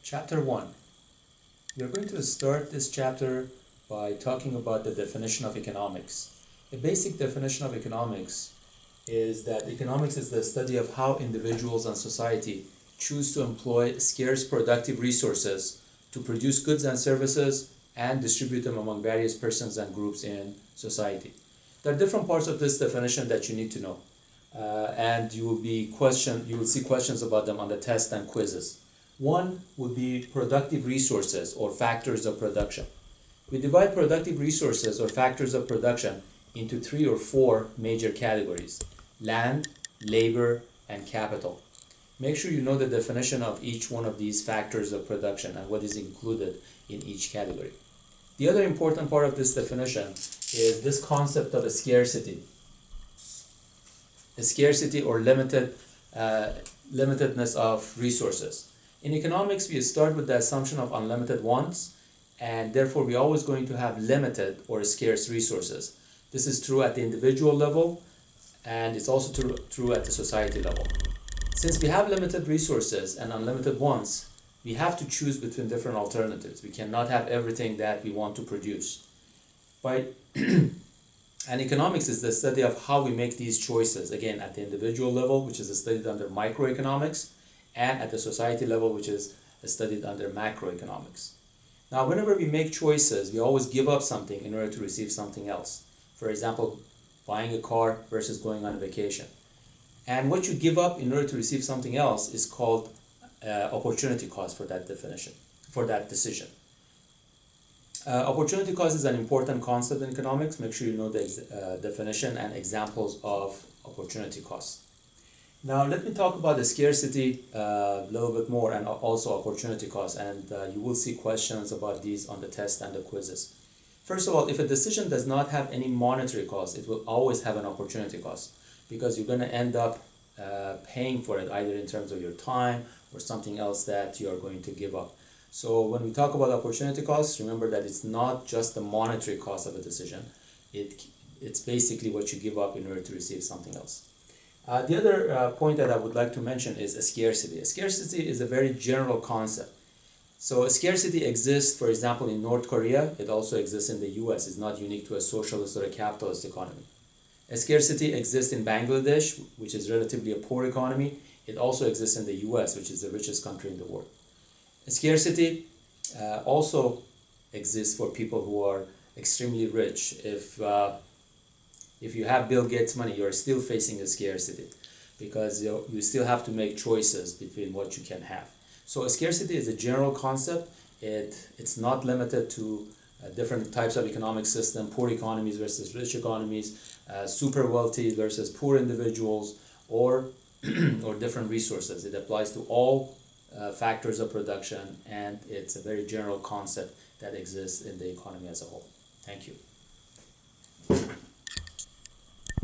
Chapter 1. We are going to start this chapter by talking about the definition of economics. A basic definition of economics is that economics is the study of how individuals and society choose to employ scarce productive resources to produce goods and services and distribute them among various persons and groups in society. There are different parts of this definition that you need to know, and you will see questions about them on the test and quizzes. One would be productive resources or factors of production. We divide productive resources or factors of production into 3 or 4 major categories: land, labor, and capital. Make sure you know the definition of each one of these factors of production and what is included in each category. The other important part of this definition is this concept of a scarcity. A scarcity or limitedness of resources. In economics, we start with the assumption of unlimited wants, and therefore we're always going to have limited or scarce resources. This is true at the individual level, and it's also true at the society level. Since we have limited resources and unlimited wants, we have to choose between different alternatives. We cannot have everything that we want to produce. And economics is the study of how we make these choices, again, at the individual level, which is studied under microeconomics, and at the society level, which is studied under macroeconomics. Now, whenever we make choices, we always give up something in order to receive something else. For example, buying a car versus going on a vacation. And what you give up in order to receive something else is called opportunity cost for that decision. Opportunity cost is an important concept in economics. Make sure you know the definition and examples of opportunity cost. Now, let me talk about the scarcity a little bit more, and also opportunity cost, and you will see questions about these on the test and the quizzes. First of all, if a decision does not have any monetary cost, it will always have an opportunity cost, because you're going to end up paying for it either in terms of your time or something else that you are going to give up. So when we talk about opportunity costs, remember that it's not just the monetary cost of a decision. It's basically what you give up in order to receive something else. The other point that I would like to mention is a scarcity. A scarcity is a very general concept. So a scarcity exists, for example, in North Korea. It also exists in the US. It's not unique to a socialist or a capitalist economy. A scarcity exists in Bangladesh, which is relatively a poor economy. It also exists in the US, which is the richest country in the world. A scarcity also exists for people who are extremely rich. If you have Bill Gates' money, you're still facing a scarcity, because you still have to make choices between what you can have. So a scarcity is a general concept. It's not limited to different types of economic system, poor economies versus rich economies, super wealthy versus poor individuals, or different resources. It applies to all factors of production, and it's a very general concept that exists in the economy as a whole. Thank you.